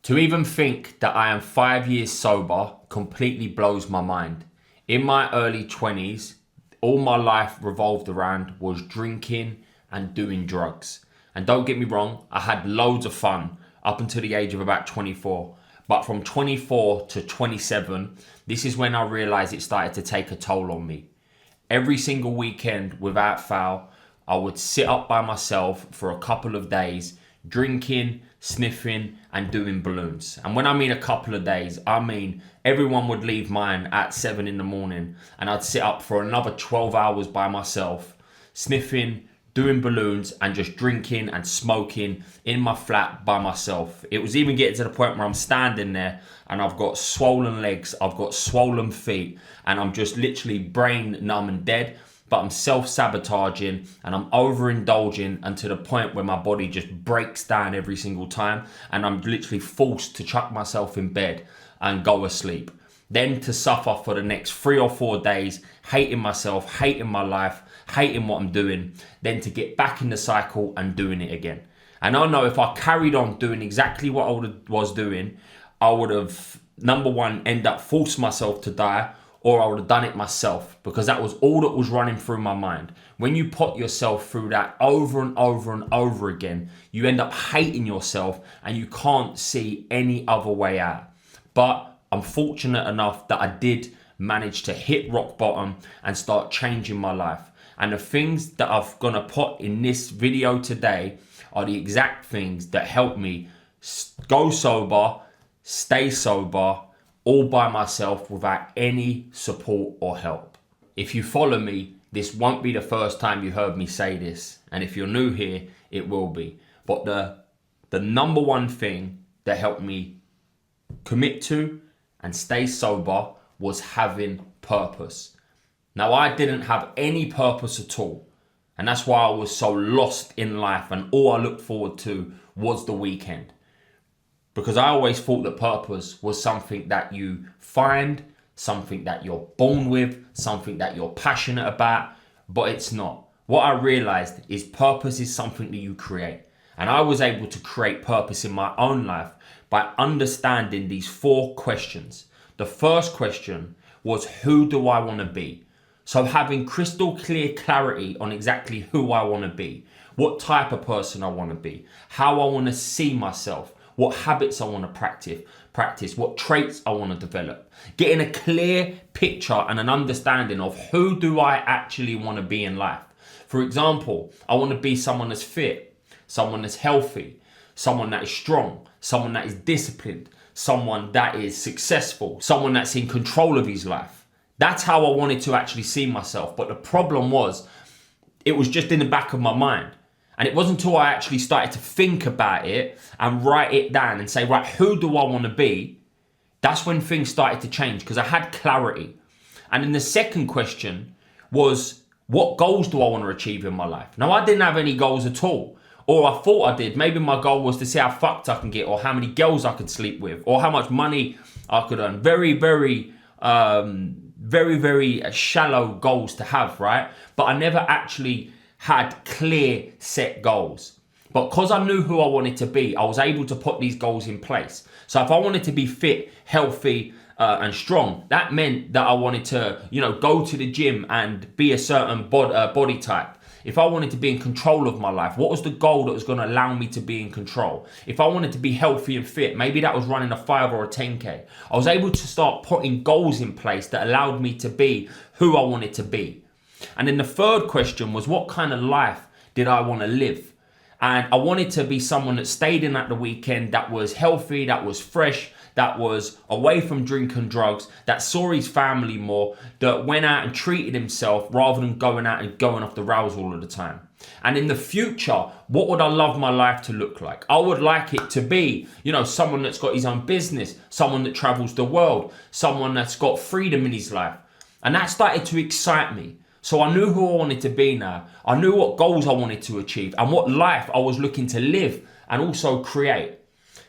To even think that I am 5 years sober completely blows my mind. In my early 20s, all my life revolved around was drinking and doing drugs. And don't get me wrong, I had loads of fun up until the age of about 24. But from 24 to 27, this is when I realized it started to take a toll on me. Every single weekend, without fail, I would sit up by myself for a couple of days, drinking, sniffing, and doing balloons. And when I mean a couple of days, I mean everyone would leave mine at 7 in the morning, and I'd sit up for another 12 hours by myself, sniffing, doing balloons, and just drinking and smoking in my flat by myself. It was even getting to the point where I'm standing there and I've got swollen legs, I've got swollen feet, and I'm just literally brain numb and dead. But I'm self-sabotaging and I'm overindulging until the point where my body just breaks down every single time, and I'm literally forced to chuck myself in bed and go asleep. Then to suffer for the next 3 or 4 days, hating myself, hating my life, hating what I'm doing, then to get back in the cycle and doing it again. And I know if I carried on doing exactly what I was doing, I would have, number one, end up forced myself to die, or I would have done it myself, because that was all that was running through my mind. When you put yourself through that over and over and over again, you end up hating yourself and you can't see any other way out. But I'm fortunate enough that I did manage to hit rock bottom and start changing my life. And the things that I'm gonna put in this video today are the exact things that help me go sober, stay sober, all by myself without any support or help. If you follow me, this won't be the first time you heard me say this. And if you're new here, it will be. But the number one thing that helped me commit to and stay sober was having purpose. Now, I didn't have any purpose at all. And that's why I was so lost in life, and all I looked forward to was the weekend. Because I always thought that purpose was something that you find, something that you're born with, something that you're passionate about, but it's not. What I realized is purpose is something that you create. And I was able to create purpose in my own life by understanding these 4 questions. The first question was, who do I want to be? So having crystal clear clarity on exactly who I want to be, what type of person I want to be, how I want to see myself, what habits I want to practice, what traits I want to develop. Getting a clear picture and an understanding of who do I actually want to be in life. For example, I want to be someone that's fit, someone that's healthy, someone that is strong, someone that is disciplined, someone that is successful, someone that's in control of his life. That's how I wanted to actually see myself. But the problem was, it was just in the back of my mind. And it wasn't until I actually started to think about it and write it down and say, right, who do I want to be? That's when things started to change, because I had clarity. And then the second question was, what goals do I want to achieve in my life? Now, I didn't have any goals at all. Or I thought I did. Maybe my goal was to see how fucked I can get, or how many girls I could sleep with, or how much money I could earn. Very, very shallow goals to have, right? But I never actually had clear set goals. But because I knew who I wanted to be, I was able to put these goals in place. So if I wanted to be fit, healthy, and strong, that meant that I wanted to, go to the gym and be a certain body type. If I wanted to be in control of my life, what was the goal that was going to allow me to be in control? If I wanted to be healthy and fit, maybe that was running a 5 or a 10K. I was able to start putting goals in place that allowed me to be who I wanted to be. And then the third question was, what kind of life did I want to live? And I wanted to be someone that stayed in at the weekend, that was healthy, that was fresh, that was away from drink and drugs, that saw his family more, that went out and treated himself rather than going out and going off the rails all of the time. And in the future, what would I love my life to look like? I would like it to be, someone that's got his own business, someone that travels the world, someone that's got freedom in his life. And that started to excite me. So I knew who I wanted to be now. I knew what goals I wanted to achieve and what life I was looking to live and also create.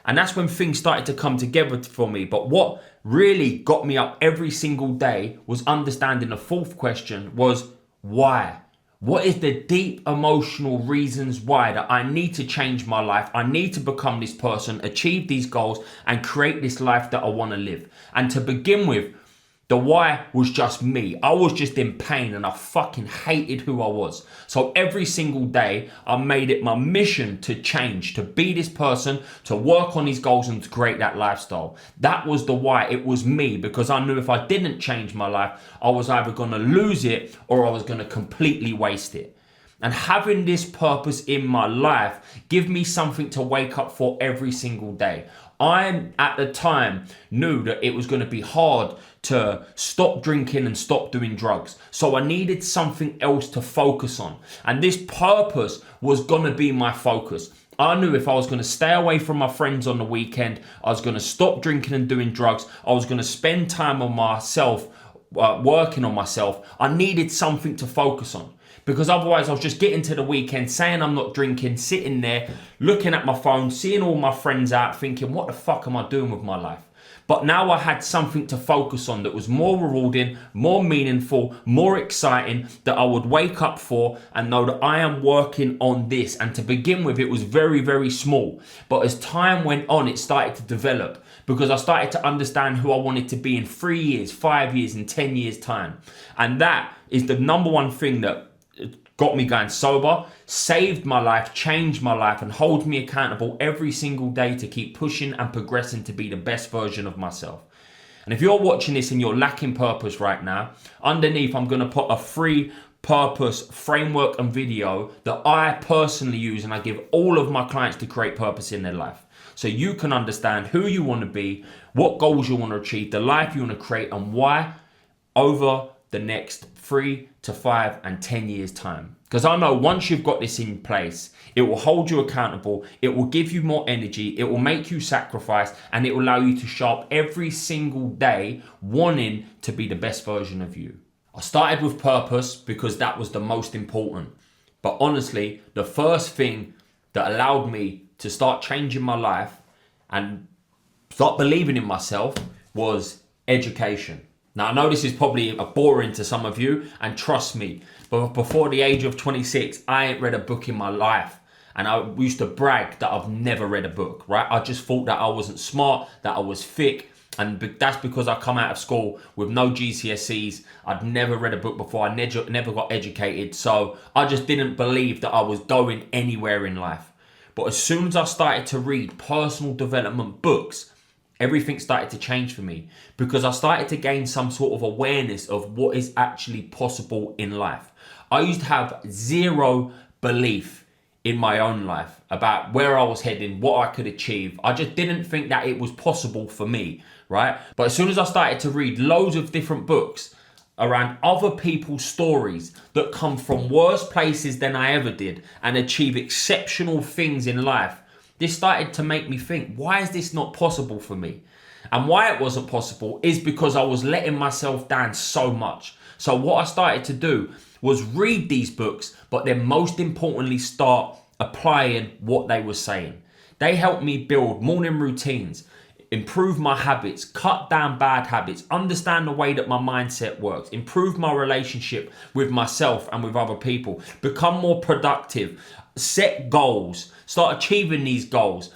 And that's when things started to come together for me. But what really got me up every single day was understanding the fourth question was, why? What is the deep emotional reasons why that I need to change my life? I need to become this person, achieve these goals, and create this life that I want to live. And to begin with, the why was just me. I was just in pain and I fucking hated who I was. So every single day, I made it my mission to change, to be this person, to work on these goals and to create that lifestyle. That was the why. It was me, because I knew if I didn't change my life, I was either going to lose it or I was going to completely waste it. And having this purpose in my life give me something to wake up for every single day. I, at the time, knew that it was going to be hard to stop drinking and stop doing drugs. So I needed something else to focus on. And this purpose was going to be my focus. I knew if I was going to stay away from my friends on the weekend, I was going to stop drinking and doing drugs, I was going to spend time on myself, working on myself, I needed something to focus on. Because otherwise I was just getting to the weekend, saying I'm not drinking, sitting there, looking at my phone, seeing all my friends out, thinking, what the fuck am I doing with my life? But now I had something to focus on that was more rewarding, more meaningful, more exciting, that I would wake up for and know that I am working on this. And to begin with, it was very, very small. But as time went on, it started to develop, because I started to understand who I wanted to be in 3 years, 5 years, and 10 years time. And that is the number one thing that got me going sober, saved my life, changed my life, and holds me accountable every single day to keep pushing and progressing to be the best version of myself. And if you're watching this and you're lacking purpose right now, underneath I'm going to put a free purpose framework and video that I personally use and I give all of my clients to create purpose in their life. So you can understand who you want to be, what goals you want to achieve, the life you want to create, and why over the next 3 to 5 and 10 years time. Because I know once you've got this in place, it will hold you accountable, it will give you more energy, it will make you sacrifice, and it will allow you to show up every single day wanting to be the best version of you. I started with purpose because that was the most important. But honestly, the first thing that allowed me to start changing my life and start believing in myself was education. Now, I know this is probably boring to some of you, and trust me, but before the age of 26, I ain't read a book in my life. And I used to brag that I've never read a book, right? I just thought that I wasn't smart, that I was thick. And that's because I come out of school with no GCSEs. I'd never read a book before. I never got educated. So I just didn't believe that I was going anywhere in life. But as soon as I started to read personal development books, everything started to change for me, because I started to gain some sort of awareness of what is actually possible in life. I used to have zero belief in my own life about where I was heading, what I could achieve. I just didn't think that it was possible for me, right? But as soon as I started to read loads of different books around other people's stories that come from worse places than I ever did and achieve exceptional things in life, this started to make me think, why is this not possible for me? And why it wasn't possible is because I was letting myself down so much. So what I started to do was read these books, but then most importantly, start applying what they were saying. They helped me build morning routines, improve my habits, cut down bad habits, understand the way that my mindset works, improve my relationship with myself and with other people, become more productive, set goals, start achieving these goals.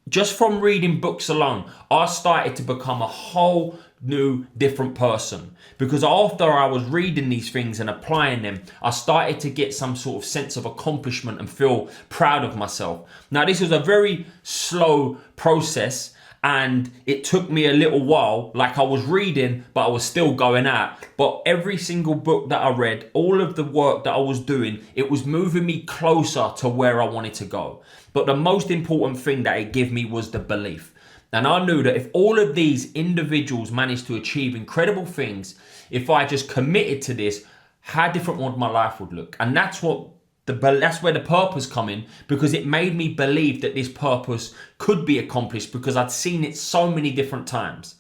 Just from reading books alone, I started to become a whole new different person, because after I was reading these things and applying them, I started to get some sort of sense of accomplishment and feel proud of myself. Now, this was a very slow process, and it took me a little while. Like, I was reading, but I was still going out. But every single book that I read, all of the work that I was doing, it was moving me closer to where I wanted to go. But the most important thing that it gave me was the belief. And I knew that if all of these individuals managed to achieve incredible things, if I just committed to this, how different would my life would look. And that's where the purpose come in, because it made me believe that this purpose could be accomplished, because I'd seen it so many different times.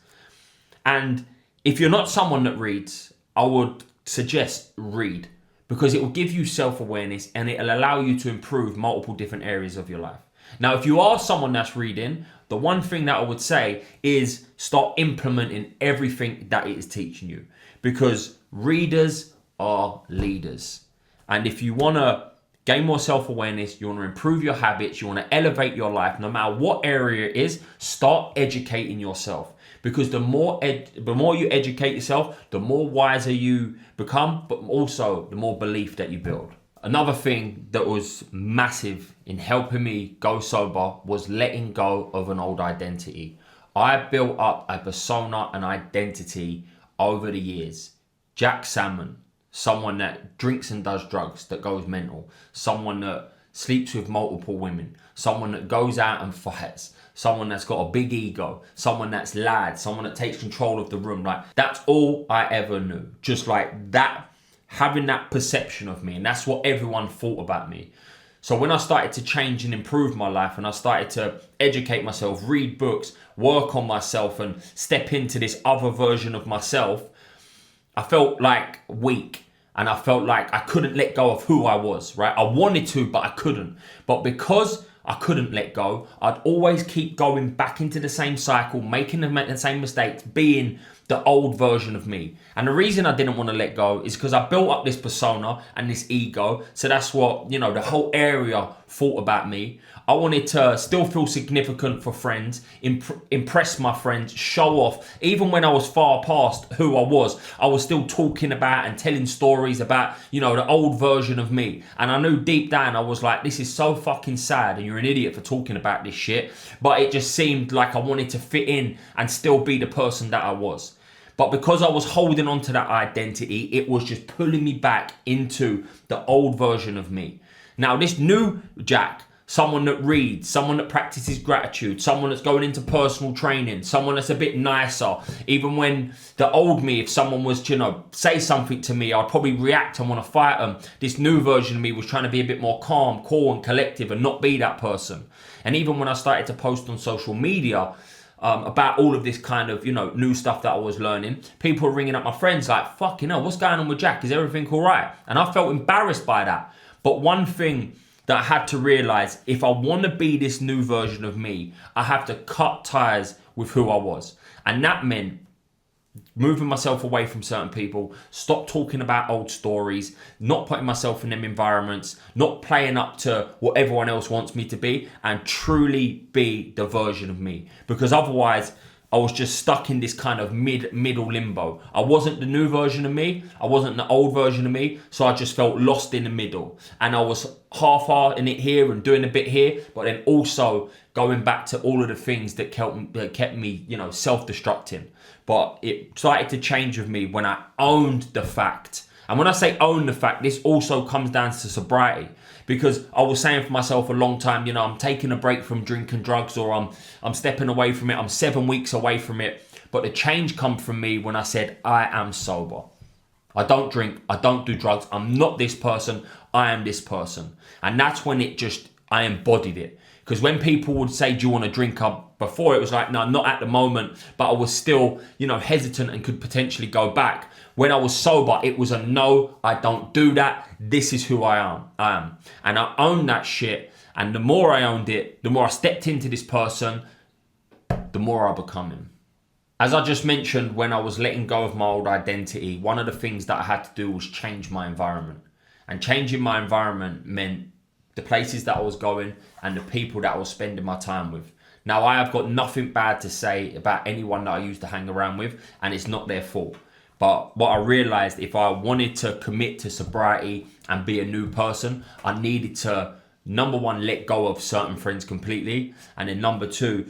And if you're not someone that reads, I would suggest read, because it will give you self-awareness and it'll allow you to improve multiple different areas of your life. Now, if you are someone that's reading, the one thing that I would say is start implementing everything that it is teaching you, because readers are leaders. And if you want to gain more self-awareness, you want to improve your habits, you want to elevate your life, no matter what area it is, start educating yourself. Because the more you educate yourself, the more wiser you become, but also the more belief that you build. Another thing that was massive in helping me go sober was letting go of an old identity. I built up a persona, an identity over the years. Jack Salmon, someone that drinks and does drugs, that goes mental, someone that sleeps with multiple women, someone that goes out and fights, someone that's got a big ego, someone that's loud, someone that takes control of the room. Like, that's all I ever knew. Just like that, having that perception of me, and that's what everyone thought about me. So when I started to change and improve my life, and I started to educate myself, read books, work on myself, and step into this other version of myself, I felt like weak. And I felt like I couldn't let go of who I was, right? I wanted to, but I couldn't. But because I couldn't let go, I'd always keep going back into the same cycle, making the same mistakes, being the old version of me. And the reason I didn't want to let go is because I built up this persona and this ego. So that's what, the whole area thought about me. I wanted to still feel significant for friends, impress my friends, show off. Even when I was far past who I was still talking about and telling stories about, the old version of me. And I knew deep down, I was like, this is so fucking sad and you're an idiot for talking about this shit. But it just seemed like I wanted to fit in and still be the person that I was. But because I was holding on to that identity, it was just pulling me back into the old version of me. Now, this new Jack, someone that reads, someone that practices gratitude, someone that's going into personal training, someone that's a bit nicer. Even when the old me, if someone was to, say something to me, I'd probably react and want to fight them. This new version of me was trying to be a bit more calm, cool, and collective and not be that person. And even when I started to post on social media about all of this kind of, new stuff that I was learning, people were ringing up my friends like, fucking hell, what's going on with Jack? Is everything all right? And I felt embarrassed by that. But one thing that I had to realize, if I want to be this new version of me, I have to cut ties with who I was. And that meant moving myself away from certain people, stop talking about old stories, not putting myself in them environments, not playing up to what everyone else wants me to be, and truly be the version of me. Because otherwise, I was just stuck in this kind of middle limbo. I wasn't the new version of me. I wasn't the old version of me. So I just felt lost in the middle. And I was half-hearting it here and doing a bit here, but then also going back to all of the things that kept me, self-destructing. But it started to change with me when I owned the fact. And when I say own the fact, this also comes down to sobriety. Because I was saying for myself a long time, I'm taking a break from drinking drugs, or I'm stepping away from it. I'm 7 weeks away from it. But the change come from me when I said, I am sober. I don't drink. I don't do drugs. I'm not this person. I am this person. And that's when I embodied it. Because when people would say, do you want to drink up? Before it was like, no, not at the moment. But I was still, hesitant and could potentially go back. When I was sober, it was a no, I don't do that. This is who I am. And I own that shit. And the more I owned it, the more I stepped into this person, the more I become him. As I just mentioned, when I was letting go of my old identity, one of the things that I had to do was change my environment. And changing my environment meant the places that I was going and the people that I was spending my time with. Now, I have got nothing bad to say about anyone that I used to hang around with, and it's not their fault. But what I realized, if I wanted to commit to sobriety and be a new person, I needed to, number one, let go of certain friends completely. And then number two,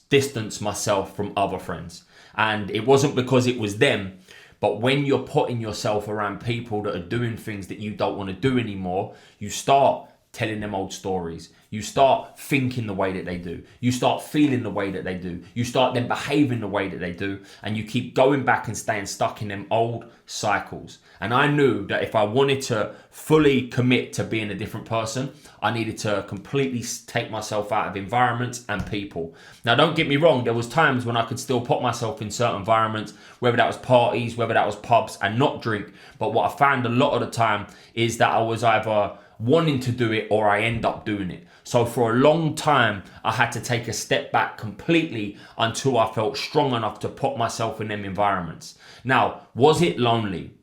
distance myself from other friends. And it wasn't because it was them, but when you're putting yourself around people that are doing things that you don't want to do anymore, you start telling them old stories. You start thinking the way that they do. You start feeling the way that they do. You start then behaving the way that they do. And you keep going back and staying stuck in them old cycles. And I knew that if I wanted to fully commit to being a different person, I needed to completely take myself out of environments and people. Now, don't get me wrong. There was times when I could still put myself in certain environments, whether that was parties, whether that was pubs, and not drink. But what I found a lot of the time is that I was either wanting to do it or I end up doing it. So for a long time, I had to take a step back completely until I felt strong enough to put myself in them environments. Now, was it lonely?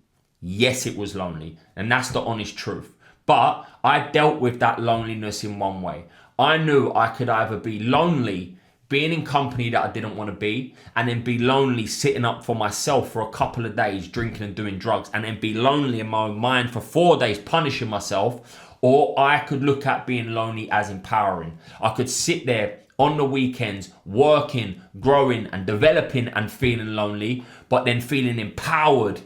Yes, it was lonely. And that's the honest truth. But I dealt with that loneliness in one way. I knew I could either be lonely being in company that I didn't want to be, and then be lonely sitting up for myself for a couple of days drinking and doing drugs, and then be lonely in my own mind for 4 days punishing myself. Or I could look at being lonely as empowering. I could sit there on the weekends working, growing and developing and feeling lonely, but then feeling empowered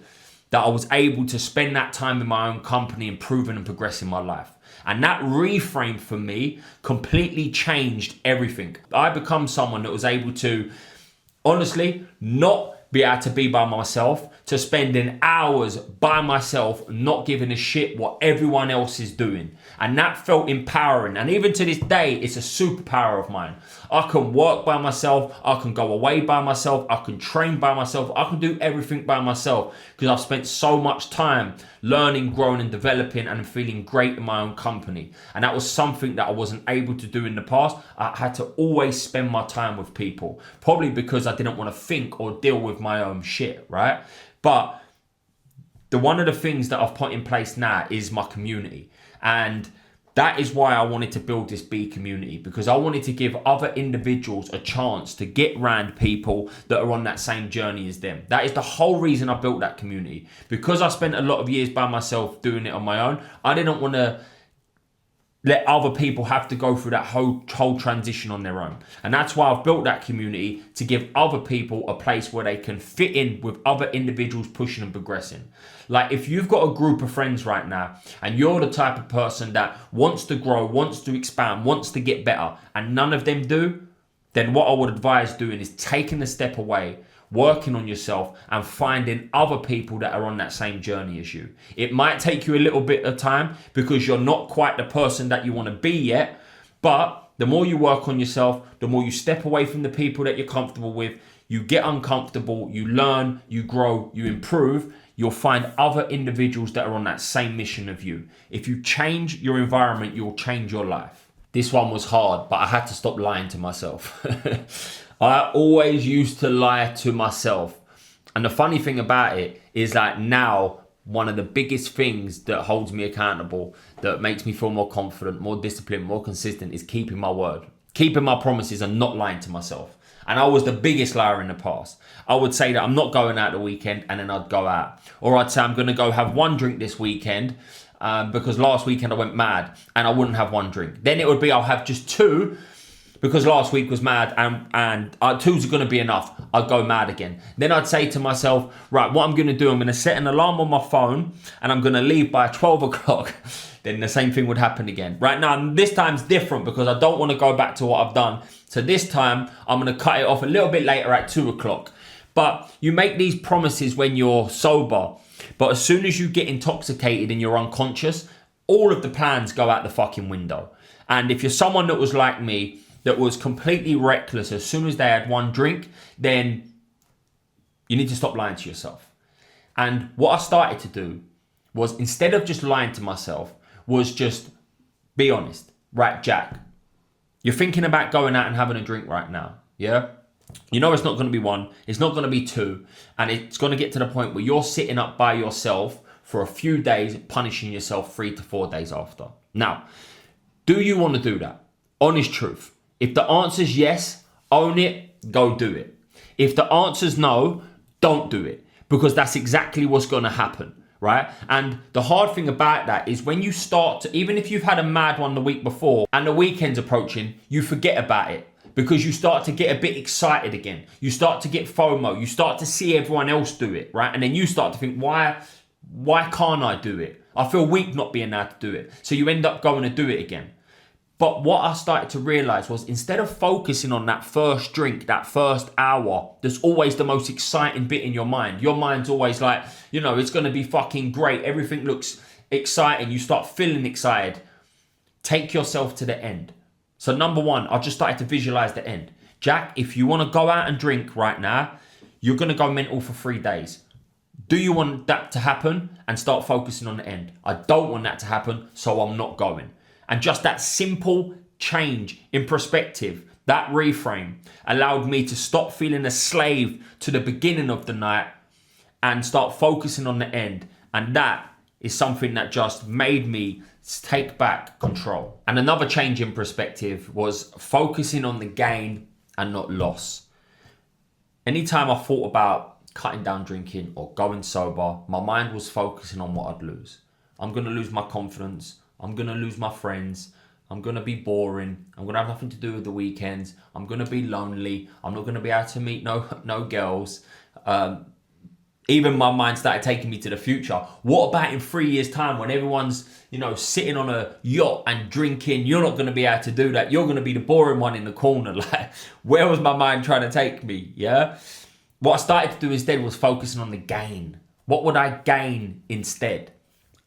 that I was able to spend that time in my own company, improving and progressing my life. And that reframe for me completely changed everything. I become someone that was able to, honestly, not be able to be by myself, to spending hours by myself, not giving a shit what everyone else is doing. And that felt empowering. And even to this day, it's a superpower of mine. I can work by myself. I can go away by myself. I can train by myself. I can do everything by myself because I've spent so much time learning, growing and developing and feeling great in my own company. And that was something that I wasn't able to do in the past. I had to always spend my time with people, probably because I didn't want to think or deal with my own shit, right? But one of the things that I've put in place now is my community. And that is why I wanted to build this B community, because I wanted to give other individuals a chance to get around people that are on that same journey as them. That is the whole reason I built that community. Because I spent a lot of years by myself doing it on my own, I didn't want to let other people have to go through that whole transition on their own. And that's why I've built that community, to give other people a place where they can fit in with other individuals pushing and progressing. Like if you've got a group of friends right now and you're the type of person that wants to grow, wants to expand, wants to get better, and none of them do, then what I would advise doing is taking a step away, working on yourself and finding other people that are on that same journey as you. It might take you a little bit of time because you're not quite the person that you want to be yet, but the more you work on yourself, the more you step away from the people that you're comfortable with, you get uncomfortable, you learn, you grow, you improve, you'll find other individuals that are on that same mission of you. If you change your environment, you'll change your life. This one was hard, but I had to stop lying to myself. I always used to lie to myself. And the funny thing about it is that now, one of the biggest things that holds me accountable, that makes me feel more confident, more disciplined, more consistent, is keeping my word. Keeping my promises and not lying to myself. And I was the biggest liar in the past. I would say that I'm not going out the weekend and then I'd go out. Or I'd say I'm going to go have one drink this weekend because last weekend I went mad and I wouldn't have one drink. Then it would be I'll have just two because last week was mad and two's are going to be enough. I'd go mad again. Then I'd say to myself, right, what I'm going to do, I'm going to set an alarm on my phone and I'm going to leave by 12 o'clock. Then the same thing would happen again. Right now, this time's different because I don't want to go back to what I've done. So this time, I'm going to cut it off a little bit later at 2 o'clock. But you make these promises when you're sober. But as soon as you get intoxicated and you're unconscious, all of the plans go out the fucking window. And if you're someone that was like me, that was completely reckless as soon as they had one drink, then you need to stop lying to yourself. And what I started to do was, instead of just lying to myself, was just be honest. Right, Jack, you're thinking about going out and having a drink right now, yeah? You know it's not going to be one, it's not going to be two, and it's going to get to the point where you're sitting up by yourself for a few days, punishing yourself 3 to 4 days after. Now, do you want to do that? Honest truth. If the answer's yes, own it, go do it. If the answer's no, don't do it, because that's exactly what's going to happen. Right? And the hard thing about that is when you start to, even if you've had a mad one the week before and the weekend's approaching, you forget about it because you start to get a bit excited again. You start to get FOMO. You start to see everyone else do it, right? And then you start to think, why can't I do it? I feel weak not being able to do it. So you end up going to do it again. But what I started to realize was, instead of focusing on that first drink, that first hour, there's always the most exciting bit in your mind. Your mind's always like, you know, it's going to be fucking great. Everything looks exciting. You start feeling excited. Take yourself to the end. So number one, I just started to visualize the end. Jack, if you want to go out and drink right now, you're going to go mental for 3 days. Do you want that to happen? And start focusing on the end. I don't want that to happen, so I'm not going. And just that simple change in perspective, that reframe, allowed me to stop feeling a slave to the beginning of the night and start focusing on the end. And that is something that just made me take back control. And another change in perspective was focusing on the gain and not loss. Anytime I thought about cutting down drinking or going sober, my mind was focusing on what I'd lose. I'm going to lose my confidence. I'm going to lose my friends. I'm going to be boring. I'm going to have nothing to do with the weekends. I'm going to be lonely. I'm not going to be able to meet no girls. Even my mind started taking me to the future. What about in 3 years' time when everyone's, sitting on a yacht and drinking? You're not going to be able to do that. You're going to be the boring one in the corner. Like, where was my mind trying to take me? Yeah. What I started to do instead was focusing on the gain. What would I gain instead?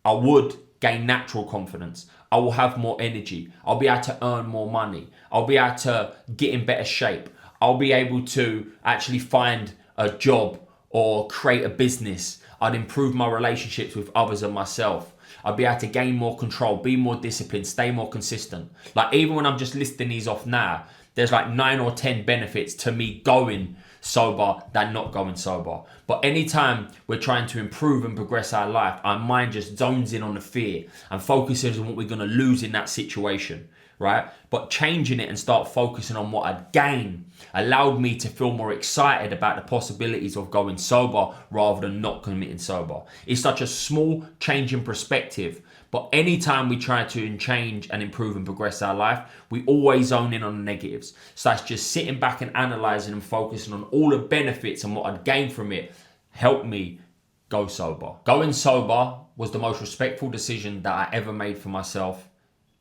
I would gain natural confidence. I will have more energy. I'll be able to earn more money. I'll be able to get in better shape. I'll be able to actually find a job or create a business. I'd improve my relationships with others and myself. I'd be able to gain more control, be more disciplined, stay more consistent. Like, even when I'm just listing these off now, there's like 9 or 10 benefits to me going sober than not going sober. But anytime we're trying to improve and progress our life, our mind just zones in on the fear and focuses on what we're going to lose in that situation, right? But changing it and start focusing on what I'd gain allowed me to feel more excited about the possibilities of going sober rather than not committing sober. It's such a small change in perspective, but anytime we try to change and improve and progress our life, we always zone in on the negatives. So that's just sitting back and analysing and focusing on all the benefits and what I'd gain from it helped me go sober. Going sober was the most respectful decision that I ever made for myself,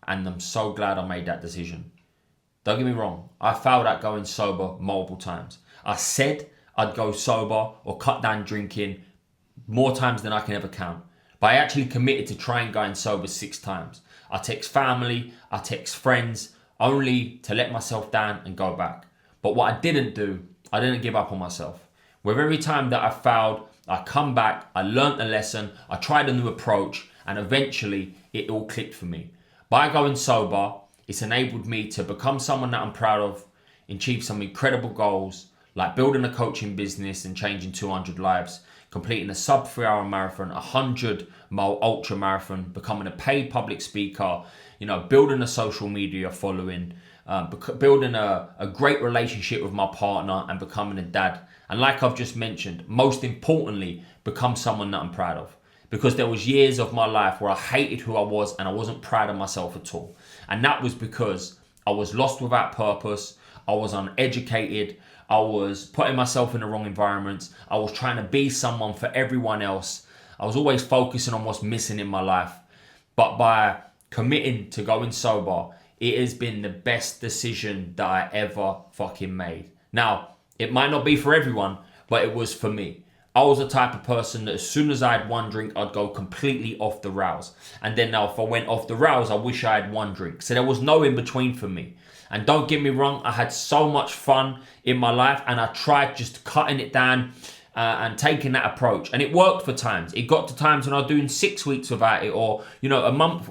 and I'm so glad I made that decision. Don't get me wrong, I failed at going sober multiple times. I said I'd go sober or cut down drinking more times than I can ever count. But I actually committed to trying going sober 6 times. I text family, I text friends, only to let myself down and go back. But what I didn't do, I didn't give up on myself. With every time that I failed, I come back, I learnt a lesson, I tried a new approach, and eventually it all clicked for me. By going sober, it's enabled me to become someone that I'm proud of, achieve some incredible goals, like building a coaching business and changing 200 lives, completing a sub 3 hour marathon, 100-mile ultra marathon, becoming a paid public speaker, building a social media following, building a great relationship with my partner and becoming a dad. And like I've just mentioned, most importantly, become someone that I'm proud of. Because there was years of my life where I hated who I was and I wasn't proud of myself at all. And that was because I was lost without purpose. I was uneducated. I was putting myself in the wrong environments. I was trying to be someone for everyone else. I was always focusing on what's missing in my life. But by committing to going sober, it has been the best decision that I ever fucking made. Now, it might not be for everyone, but it was for me. I was the type of person that as soon as I had one drink, I'd go completely off the rails. And then now if I went off the rails, I wish I had one drink. So there was no in between for me. And don't get me wrong, I had so much fun in my life and I tried just cutting it down and taking that approach. And it worked for times. It got to times when I was doing 6 weeks without it, or, a month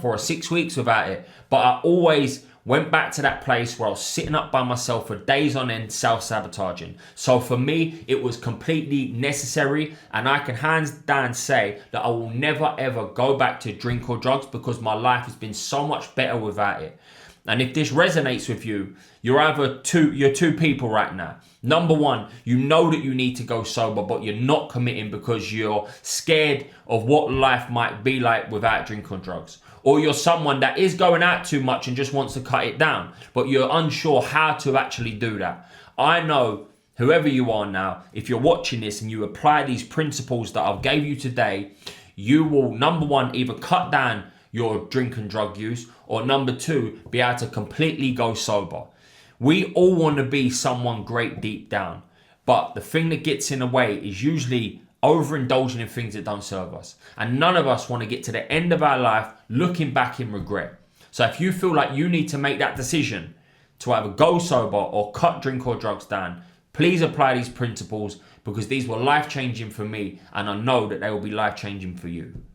or 6 weeks without it. But I always went back to that place where I was sitting up by myself for days on end, self-sabotaging. So for me, it was completely necessary, and I can hands down say that I will never ever go back to drink or drugs because my life has been so much better without it. And if this resonates with you, you're two people right now. Number one, you know that you need to go sober, but you're not committing because you're scared of what life might be like without drink or drugs. Or you're someone that is going out too much and just wants to cut it down, but you're unsure how to actually do that. I know, whoever you are now, if you're watching this and you apply these principles that I've gave you today, you will, number one, either cut down your drink and drug use, or number two, be able to completely go sober. We all want to be someone great deep down, but the thing that gets in the way is usually overindulging in things that don't serve us. And none of us want to get to the end of our life looking back in regret. So if you feel like you need to make that decision to either go sober or cut drink or drugs down, please apply these principles because these were life-changing for me and I know that they will be life-changing for you.